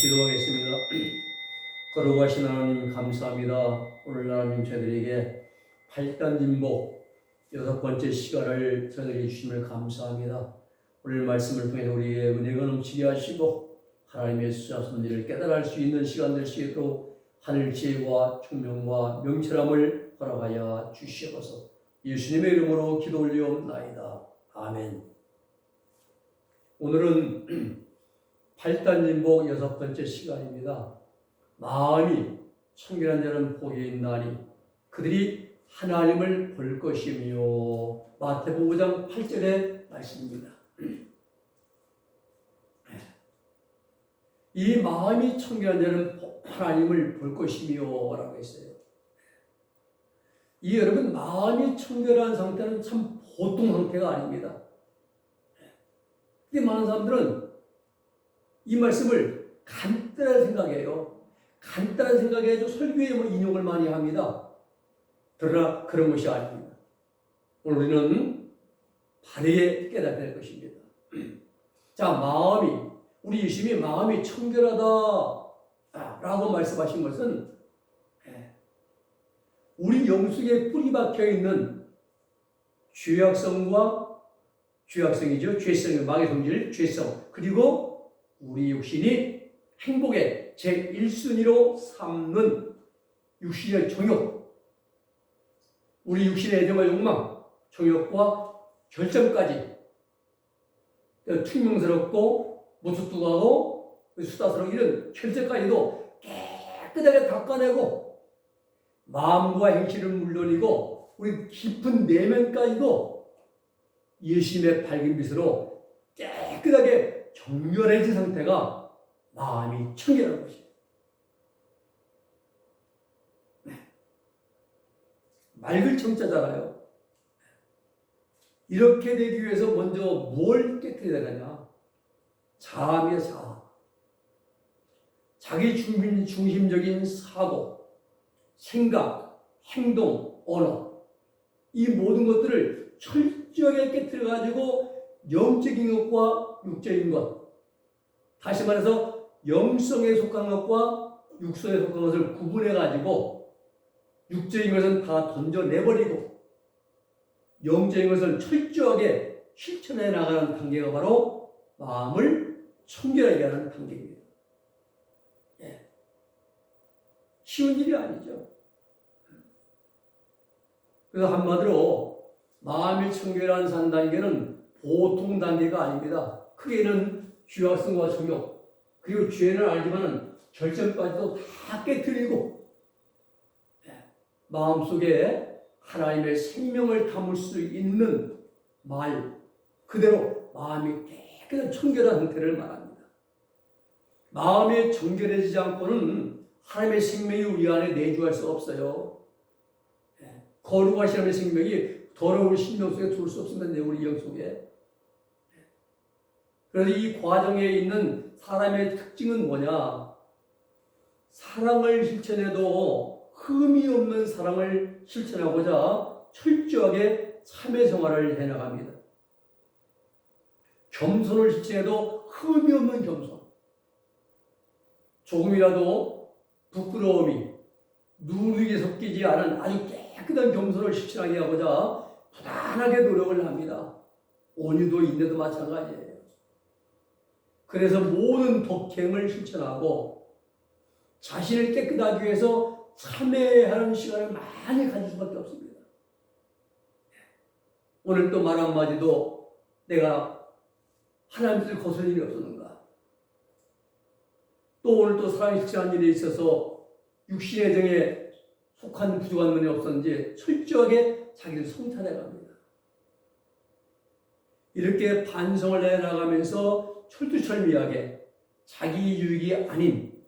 기도하겠습니다. 거룩하신 하나님 감사합니다. 오늘 하나님 저희들에게 8단 진복 6번째 시간을 저희들에게 주심을 감사합니다. 오늘 말씀을 통해 우리의 은혜가 넘치게 하시고 하나님의 수자손들을 깨달을 수 있는 시간 될 수 있도록 하늘 지혜와 총명과 명철함을 허락하여 주시옵소서. 예수님의 이름으로 기도 올리옵나이다. 아멘. 오늘은 8단 진복 6번째 시간입니다. 마음이 청결한 자는 복이 있나니 그들이 하나님을 볼 것이며, 마태복음 5장 8절의 말씀입니다. 이 마음이 청결한 자는 하나님을 볼 것이며 라고 했어요. 이 여러분, 마음이 청결한 상태는 참 보통 상태가 아닙니다. 근데 많은 사람들은 이 말씀을 간단하게 생각해요. 간단하게 생각해서 설교에 인용을 많이 합니다. 그러나 그런 것이 아닙니다. 오늘 우리는 바르게 깨닫게 될 것입니다. 자, 우리 예수님이 마음이 청결하다 라고 말씀하신 것은 우리 영속에 뿌리 박혀 있는 죄성의 마귀의 성질, 죄성, 그리고 우리 육신이 행복의 제1순위로 삼는 육신의 정욕, 우리 육신의 애정과 욕망, 정욕과 결점까지 퉁명스럽고 무뚝뚝하고 수다스러운 이런 결점까지도 깨끗하게 닦아내고 마음과 행실을 물론이고 우리 깊은 내면까지도 예수님의 밝은 빛으로 깨끗하게 정결해진 상태가 마음이 청결한 것입니다. 맑을 청자잖아요. 이렇게 되기 위해서 먼저 뭘 깨끗해야 되느냐? 자아입니다. 자아. 자기 중심적인 사고, 생각, 행동, 언어, 이 모든 것들을 철저하게 깨트려가지고 영적인 것과 육적인 것, 다시 말해서 영성에 속한 것과 육성에 속한 것을 구분해가지고 육적인 것은 다 던져내버리고 영적인 것을 철저하게 실천해 나가는 단계가 바로 마음을 청결하게 하는 단계입니다. 쉬운 일이 아니죠. 그래서 한마디로 마음이 청결한 산 단계는 보통 단계가 아닙니다. 크게는 죄악성과 정욕, 그리고 죄는 알지만 결점까지도 다 깨트리고 마음속에 하나님의 생명을 담을 수 있는 말 그대로 마음이 깨끗한 청결한 상태를 말합니다. 마음이 정결해지지 않고는 하나님의 생명이 우리 안에 내주할 수 없어요. 거룩하신 하나님의 생명이 더러운 심령 속에 들어올 수 없습니다. 우리 영 속에. 그래서 이 과정에 있는 사람의 특징은 뭐냐? 사랑을 실천해도 흠이 없는 사랑을 실천하고자 철저하게 참회 생활을 해나갑니다. 겸손을 실천해도 흠이 없는 겸손. 조금이라도 부끄러움이 누르게 섞이지 않은 아주 깨끗한 겸손을 실천하게 하고자 부단하게 노력을 합니다. 온유도 인내도 마찬가지예요. 그래서 모든 독행을 실천하고 자신을 깨끗하기 위해서 참회하는 시간을 많이 가질 수밖에 없습니다. 오늘 또 말 한마디도 내가 하나님 뜻을 거스른 일이 없었는가? 또 오늘 또 사랑이 실천한 일에 있어서 육신의 정에 속한 부족한 면이 없었는지 철저하게 자기를 성찰해 갑니다. 이렇게 반성을 해나가면서 철두철미하게 자기 유익이 아닌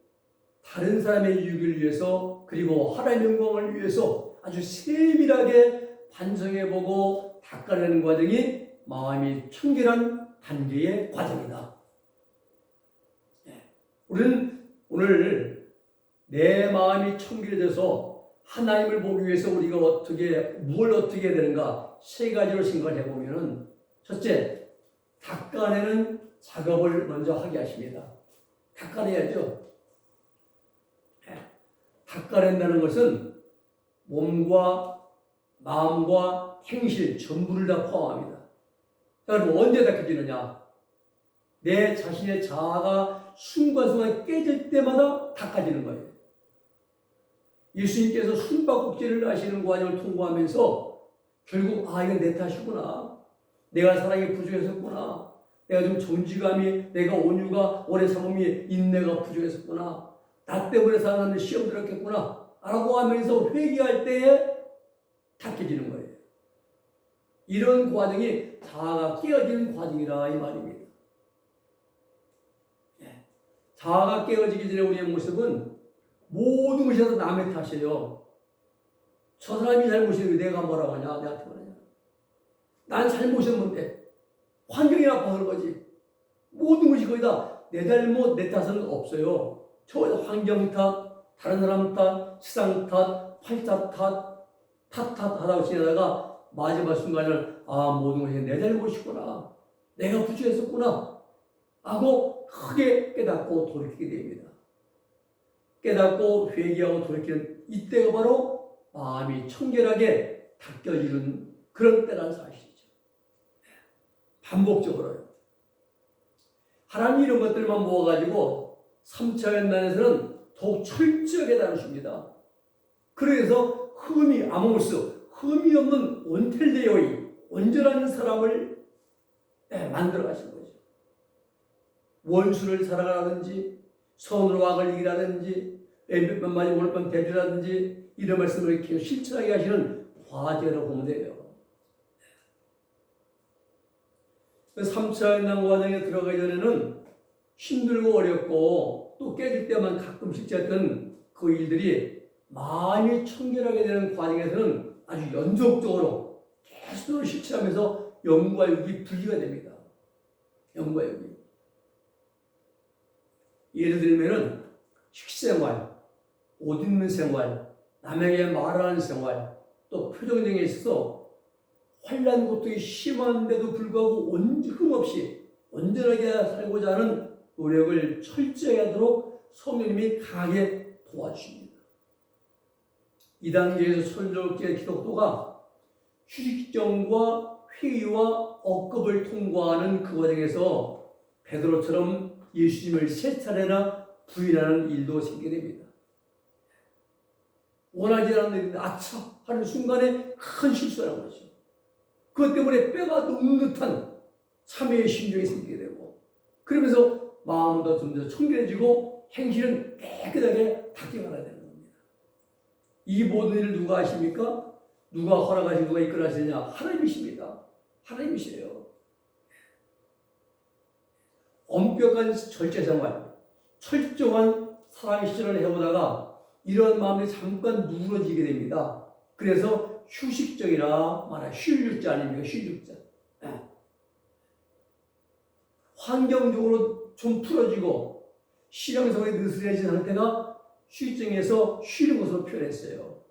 다른 사람의 유익을 위해서 그리고 하나님의 영광을 위해서 아주 세밀하게 반성해보고 닦아내는 과정이 마음이 청결한 단계의 과정이다. 우리는 오늘 내 마음이 청결해져서 하나님을 보기 위해서 우리가 뭘 어떻게 해야 되는가 세 가지로 생각을 해보면, 첫째, 닦아내는 작업을 먼저 하게 하십니다. 닦아내야죠. 닦아낸다는 것은 몸과 마음과 행실 전부를 다 포함합니다. 그럼 언제 닦아지느냐? 내 자신의 자아가 순간순간 깨질 때마다 닦아지는 거예요. 예수님께서 숨바꼭질을 하시는 과정을 통과하면서 결국 이건 내 탓이구나. 내가 사랑이 부족했었구나. 내가 좀 정직함이, 내가 온유가, 오래 참음이, 인내가 부족했었구나. 나 때문에 사람들 시험 들었겠구나. 라고 하면서 회개할 때에 닦여지는 거예요. 이런 과정이 자아가 깨어지는 과정이라 이 말입니다. 자아가 깨어지기 전에 우리의 모습은 모든 것이 다 남의 탓이에요. 저 사람이 잘못이고 내가 뭐라고 하냐, 내한테 뭐라냐. 난 잘못했는데 환경이 나빠서 그런 거지. 모든 것이 거의 다 내 잘못, 내 탓은 없어요. 저 환경 탓, 다른 사람 탓, 세상 탓, 팔자 탓, 하다가 지내다가 마지막 순간을 모든 것이 내 잘못이구나. 내가 부족했었구나. 하고 크게 깨닫고 돌이키게 됩니다. 깨닫고 회개하고 돌이키는 이때가 바로 마음이 청결하게 닦여지는 그런 때라는 사실이죠. 반복적으로요. 하나님 이런 것들만 모아가지고 3차 연단에서는 더욱 철저하게 다루십니다. 그래서 흠이 없는 온텔레오이 온전한 사람을 만들어 가신 거죠. 원수를 사랑하라든지 선으로 악을 이기라든지 몇 번 맞으면 오늘 밤 대리라든지 이런 말씀을 이렇게 실천하게 하시는 과제라고 보면 돼요. 3차 연단 과정에 들어가기 전에는 힘들고 어렵고 또 깨질 때만 가끔씩 있었던 그 일들이 마음이 청결하게 되는 과정에서는 아주 연속적으로 계속 실천하면서 영과 육이 분리가 됩니다. 영과 육이. 예를 들면은 식생활, 옷 입는 생활, 남에게 말하는 생활, 또 표정 등에 있어서 환난 고통이 심한데도 불구하고 흠없이 온전하게 살고자 하는 노력을 철저히 하도록 성령님이 강하게 도와주십니다. 이 단계에서 선조롭게 기독도가 휴식정과 회의와 억급을 통과하는 그 과정에서 베드로처럼 예수님을 3차례나 부인하는 일도 생기게 됩니다. 원하지 않는 일인데 아차 하는 순간에 큰 실수를 하는 거죠. 그것 때문에 뼈가 녹는 듯한 참회의 심정이 생기게 되고 그러면서 마음도 좀 더 청결해지고 행실은 깨끗하게 닦여가야 되는 겁니다. 이 모든 일을 누가 하십니까? 누가 허락하시고 누가 이끌어하시느냐? 하나님이십니다. 하나님이시래요. 엄격한 절제생활, 철저한 사랑 실천을 해오다가 이런 마음이 잠깐 누그러지게 됩니다. 그래서 휴식적이라 말해 쉴육자 아닙니까? 쉴육자. 환경적으로 좀 풀어지고 실형성이 느슨해진 상태가 휴식증에서 쉬는 것으로 표현했어요.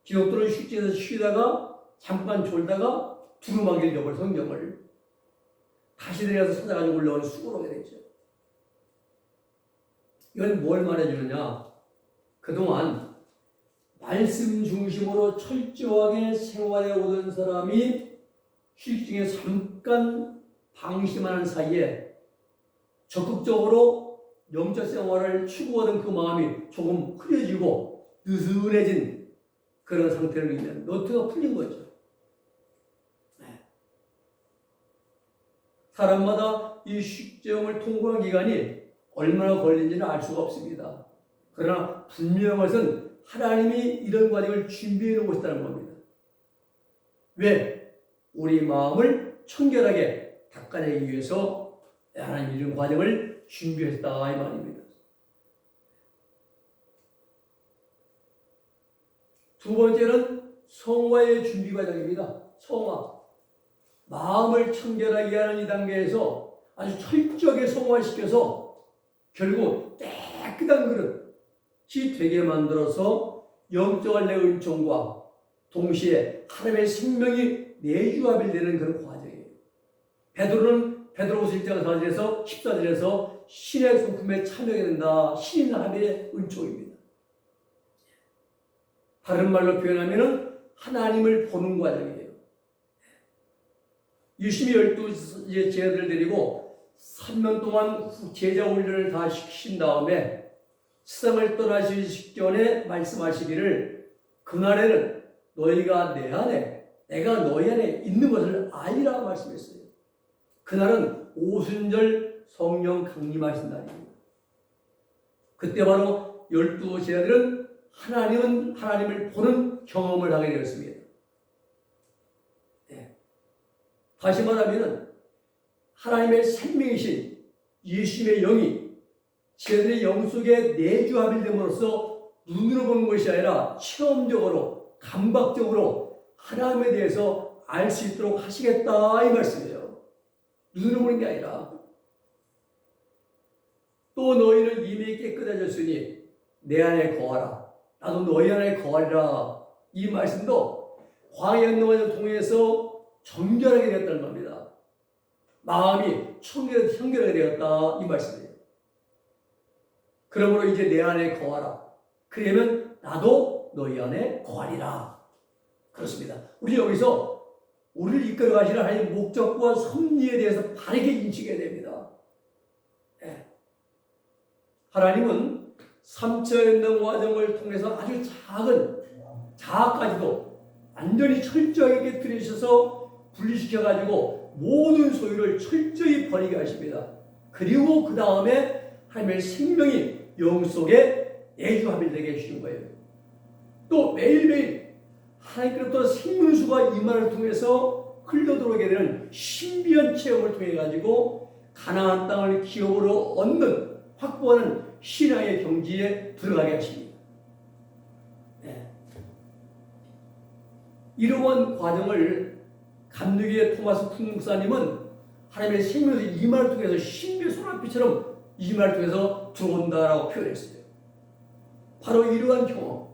기독교는 휴식증에서 쉬다가 잠깐 졸다가 두루마기를 접을 성경을 다시 내려서 찾아가지고 올라오는 수고로 오게 되죠. 이건 뭘 말해주느냐? 그동안 말씀 중심으로 철저하게 생활해 오던 사람이 휴식증에 잠깐 방심하는 사이에 적극적으로 영적 생활을 추구하던 그 마음이 조금 흐려지고 느슨해진 그런 상태를 이루면 너트가 풀린 거죠. 사람마다 이 휴식증을 통과한 기간이 얼마나 걸리는지는 알 수가 없습니다. 그러나 분명한 것은 하나님이 이런 과정을 준비해 놓고 있다는 겁니다. 왜? 우리 마음을 청결하게 닦아내기 위해서 하나님이 이런 과정을 준비했다 이 말입니다. 두 번째는 성화의 준비 과정입니다. 성화. 마음을 청결하게 하는 이 단계에서 아주 철저하게 성화시켜서 결국 깨끗한 그릇이 되게 만들어서 영적인 내 은총과 동시에 하나님의 생명이 내주합일되는 그런 과정이에요. 베드로는 베드로후서 1장 14절에서 신의 성품에 참여하게 된다. 신의 하나님의 은총입니다. 다른 말로 표현하면은 하나님을 보는 과정이에요. 유심히 12 제자들을 데리고 3년 동안 제자 훈련을 다 시키신 다음에 세상을 떠나시기 직전에 말씀하시기를 그날에는 너희가 내 안에 내가 너희 안에 있는 것을 알리라 말씀했어요. 그날은 오순절 성령 강림하신 날입니다. 그때 바로 12 제자들은 하나님을 보는 경험을 하게 되었습니다. 네. 다시 말하면 하나님의 생명이신 예수님의 영이 제자들의 영 속에 내주합일됨으로써 눈으로 보는 것이 아니라 체험적으로 감각적으로 하나님에 대해서 알 수 있도록 하시겠다 이 말씀이에요. 눈으로 보는 게 아니라. 또 너희는 이미 깨끗해졌으니 내 안에 거하라. 나도 너희 안에 거하리라. 이 말씀도 광야 여정을 통해서 정결하게 되었다는 겁니다. 마음이 청결하게 되었다 이 말씀이에요. 그러므로 이제 내 안에 거하라. 그러면 나도 너희 안에 거하리라. 그렇습니다. 우리 여기서 우리를 이끌어 가시는 하나님의 목적과 섭리에 대해서 바르게 인식해야 됩니다. 네. 하나님은 3차 연단 과정을 통해서 아주 작은 자아까지도 완전히 철저하게 깨뜨리셔서 분리시켜가지고 모든 소유를 철저히 버리게 하십니다. 그리고 그 다음에 하나님의 생명이 영 속에 내주합일되게 해주신 거예요. 또 매일매일 하나님께로부터 생명수가 임하를 통해서 흘러들어오게 되는 신비한 체험을 통해 가지고 가나안 땅을 기업으로 얻는 확보하는 신앙의 경지에 들어가게 하십니다. 네. 이러한 과정을 감독의 토마스 쿵 목사님은 하나님의 생명수 임하를 통해서 신비의 소낙비처럼 임하를 통해서 들어온다라고 표현했어요. 바로 이러한 경험,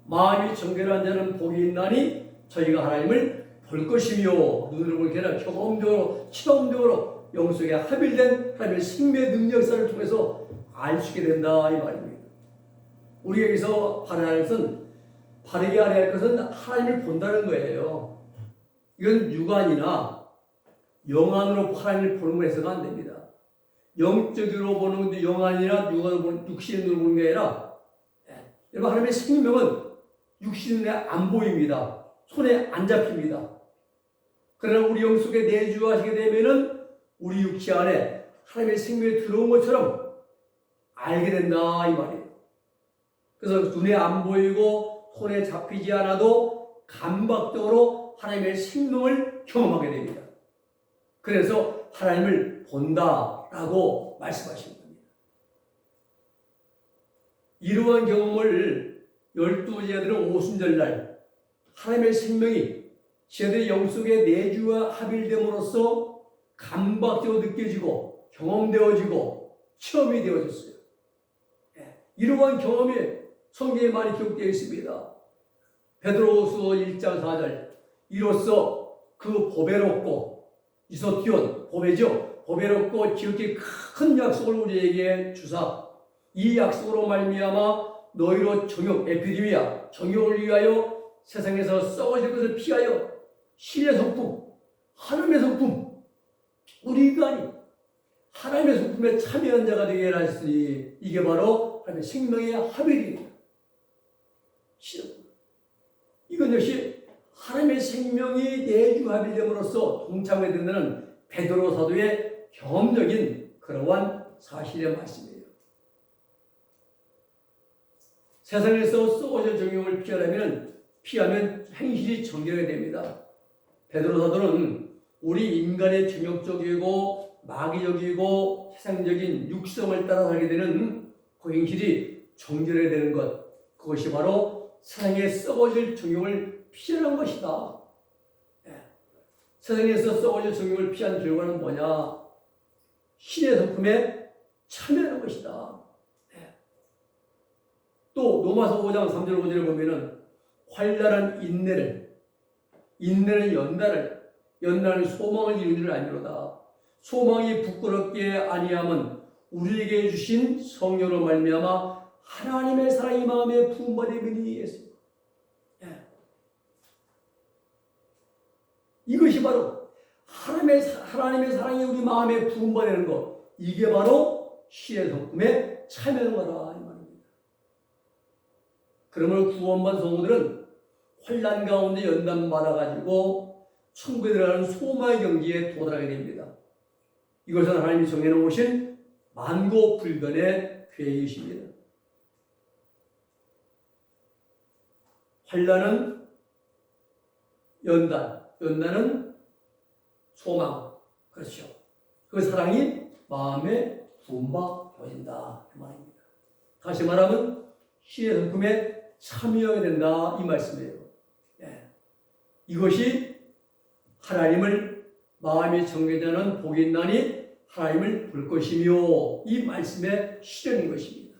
마음이 정결한 자는 복이 있나니 저희가 하나님을 볼 것이며 눈으로 볼 게 아니라 경험적으로 체험적으로 영속에 합일된 하나님의 생명의 능력사를 통해서 알 수 있게 된다 이 말입니다. 우리 여기서 바라는 것은 바르게 알아야 할 것은 하나님을 본다는 거예요. 이건 육안이나 영안으로 하나님을 보는 걸 해서가 안 됩니다. 영적으로 보는 건데 영안이나 육신으로 보는 게 아니라 여러분 하나님의 생명은 육신에 안 보입니다. 손에 안 잡힙니다. 그러나 우리 영 속에 내주하시게 되면은 우리 육체 안에 하나님의 생명이 들어온 것처럼 알게 된다 이 말이에요. 그래서 눈에 안 보이고 손에 잡히지 않아도 감각적으로 하나님의 생명을 경험하게 됩니다. 그래서 하나님을 본다라고 말씀하신 겁니다. 이러한 경험을 12 제자들은 오순절날 하나님의 생명이 제자들의 영 속에 내주와 합일됨으로써 감각적으로 느껴지고 경험되어지고 체험이 되어졌어요. 이러한 경험이 성경에 많이 기록되어 있습니다. 베드로후서 1장 4절 이로써 그 보배롭고 이소티온 보배죠. 보배롭고 지극히 큰 약속을 우리에게 주사 이 약속으로 말미암아 너희로 정욕 에피디미아 정욕을 위하여 세상에서 썩어질 것을 피하여 신의 성품 하나님의 성품 우리가 하나님의 성품에 참여한 자가 되게 하시니 이게 바로 하나님의 생명의 합일입니다. 이건 역시 하나님의 생명이 내주합일됨으로써 동참하게 된다는 베드로 사도의 경험적인 그러한 사실의 말씀이에요. 세상에서 썩어질 정욕을 피하면 행실이 정결하게 됩니다. 베드로 사도는 우리 인간의 정욕적이고 마귀적이고 세상적인 육성을 따라 살게 되는 그 행실이 정결해야 되는 것, 그것이 바로 세상에 썩어질 정욕을 피하는 것이다. 세상에서 썩어질 정욕을 피한 결과는 뭐냐? 신의 성품에 참여하는 것이다. 또 로마서 5장 3절 5절을 보면은 활달한 인내는 연단은 소망을 이루는 줄 아니로다. 소망이 부끄럽게 아니함은 우리에게 주신 성령으로 말미암아 하나님의 사랑이 마음에 부음받음이니 했습니다. 바로 하나님의 사랑이 우리 마음에 부음받는 것, 이게 바로 시의 성품에 참여하는 거라 이 말입니다. 그러므로 구원받은 성도들은 환난 가운데 연단 받아가지고 천국에 들어가는 소망의 경지에 도달하게 됩니다. 이것은 하나님이 정해놓으신 만고불변의 계획이십니다. 환난은 연단, 연단은 소망, 그렇죠. 그 사랑이 마음에 부음받아진다 그 말입니다. 다시 말하면 시의 성품에 참여하게 된다 이 말씀이에요. 예. 이것이 하나님을 마음이 정결되는 복이 있나니 하나님을 볼 것이며 이 말씀의 실현인 것입니다.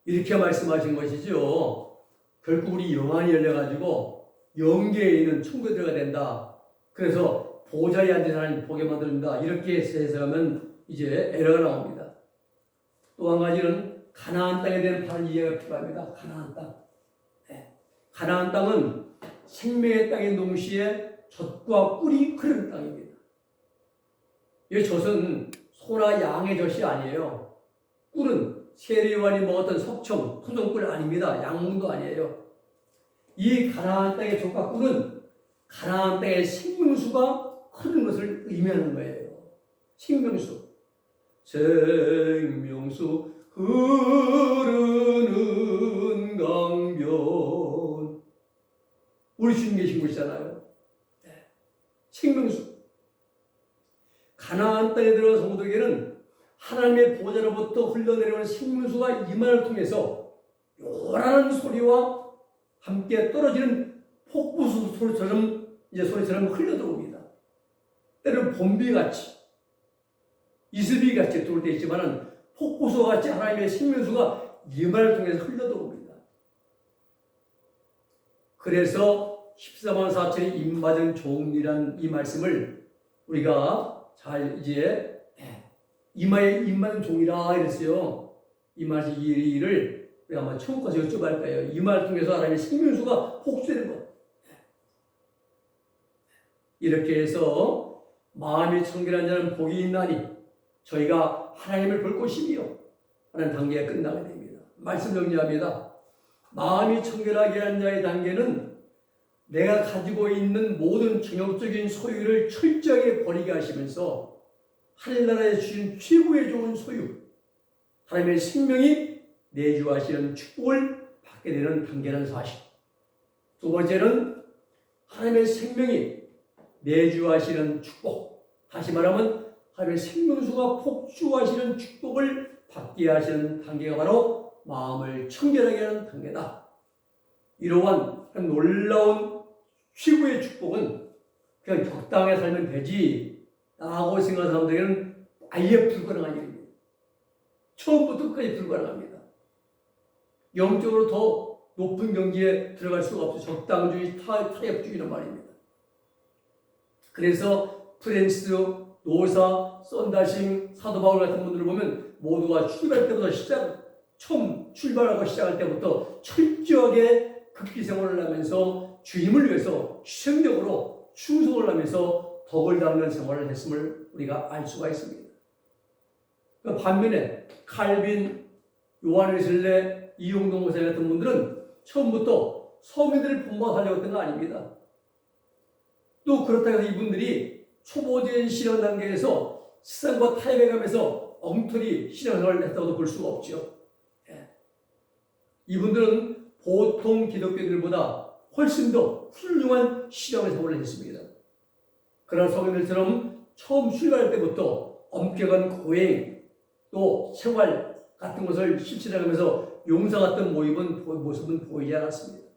이렇게 말씀하신 것이죠. 결국 우리 영안이 열려가지고 영계에 있는 천국에 들어가야 된다. 그래서 보좌에 앉은 하나님 보게 만듭니다. 이렇게 해석하면 이제 에러가 나옵니다. 또 한 가지는 가나안 땅에 대한 바른 이해가 필요합니다. 가나안 땅. 네. 가나안 땅은 생명의 땅인 동시에 젖과 꿀이 흐르는 땅입니다. 이 젖은 소나 양의 젖이 아니에요. 꿀은 세리완이 먹었던 석청, 토종꿀 아닙니다. 양문도 아니에요. 이 가나안 땅의 젖과 꿀은 가나안 땅의 생명수가 흐르는 것을 의미하는 거예요. 생명수. 생명수 흐르는 강변. 우리 주님 계신 곳이잖아요. 네. 생명수. 가나안 땅에 들어간 성도에게는 하나님의 보좌로부터 흘러내려오는 생명수가 이만을 통해서 요란한 소리와 함께 떨어지는 폭포수 소리처럼 흘러들어옵니다. 때로는 봄비같이 이슬비같이 들어올 때 있지만 폭포수와 같이 하나님의 생명수가 이만을 통해서 흘러들어옵니다. 그래서 14만 4천이 임받은 종이란 이 말씀을 우리가 잘 이제 이마에 임받은 종이라 이랬어요. 이 말씀 이 일을 우리가 아마 처음 가서 여쭤볼 거예요. 이 말을 통해서 하나님의 생명수가 혹수되는 것. 이렇게 해서 마음이 청결한 자는 복이 있나니 저희가 하나님을 볼 것이며 하는 단계가 끝나게 됩니다. 말씀 정리합니다. 마음이 청결하게 한 자의 단계는 내가 가지고 있는 모든 정욕적인 소유를 철저하게 버리게 하시면서 하늘나라에 주신 최고의 좋은 소유, 하나님의 생명이 내주하시는 축복을 받게 되는 단계라는 사실. 두 번째는 하나님의 생명이 내주하시는 축복. 다시 말하면 하나님의 생명수가 폭주하시는 축복을 받게 하시는 단계가 바로 마음을 청결하게 하는 단계다. 이러한 놀라운 최고의 축복은 그냥 적당하게 살면 되지 라고 생각하는 사람들에게는 아예 불가능한 일입니다. 처음부터 끝까지 불가능합니다. 영적으로 더 높은 경지에 들어갈 수가 없어요. 적당주의, 타협주의란 말입니다. 그래서 프랜스, 노사, 썬다싱, 사도 바울 같은 분들을 보면 모두가 출발 때부터 처음 출발하고 시작할 때부터 철저하게 극기 생활을 하면서 주님을 위해서 희생적으로 충성을 하면서 덕을 닦는 생활을 했음을 우리가 알 수가 있습니다. 반면에 칼빈, 요한 웨슬레, 이용동 목사 같은 분들은 처음부터 서민들을 본받으려고 했던 거 아닙니다. 또 그렇다고 해서 이분들이 초보적인 신앙 단계에서 세상과 타협해가면서 엉터리 신앙생활을 했다고도 볼 수가 없죠. 이분들은 보통 기독교인들보다 훨씬 더 훌륭한 신앙생활을 했습니다. 그러나 성인들처럼 처음 출발할 때부터 엄격한 고행 또 생활 같은 것을 실천하면서 용사 같은 모습은 보이지 않았습니다.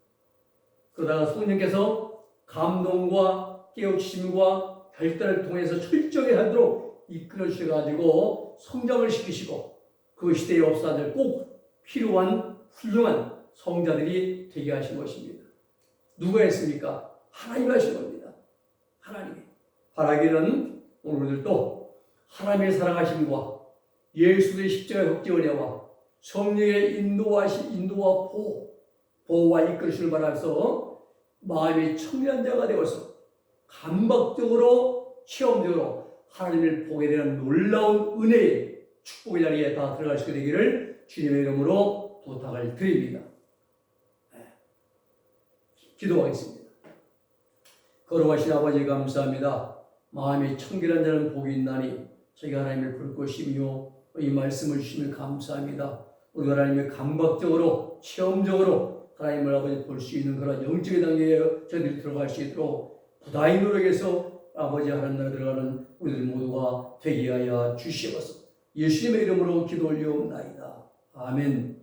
그러다가 성령께서 감동과 깨우치심과 결단을 통해서 철저하게 하도록 이끌어 주셔가지고 성장을 시키시고 그 시대에 없사들 꼭 필요한 훌륭한 성자들이 되게 하신 것입니다. 누가 했습니까? 하나님이 하신 겁니다. 하나님이. 바라기는 오늘들도 하나님의 사랑하심과 예수의 십자가의 흑지 은혜와 성령의 인도와 보호와 이끌으시를 바라면서 마음이 청결한 자가 되어서 감각적으로 체험적으로 하나님을 보게 되는 놀라운 은혜의 축복의 자리에 다 들어갈 수 있게 되기를 주님의 이름으로 부탁을 드립니다. 기도하겠습니다. 거룩하신 아버지 감사합니다. 마음이 청결한 자는 복이 있나니 저희가 하나님을 볼 것이며 이 말씀을 주시면 감사합니다. 우리가 하나님의 감각적으로 체험적으로 하나님을 아버지 볼 수 있는 그런 영적인 단계에 저희들이 들어갈 수 있도록 부다히 노력해서 아버지 하나님 나라 들어가는 우리들 모두가 되게 하여 주시옵소서. 예수님의 이름으로 기도 올리옵나이다. 아멘.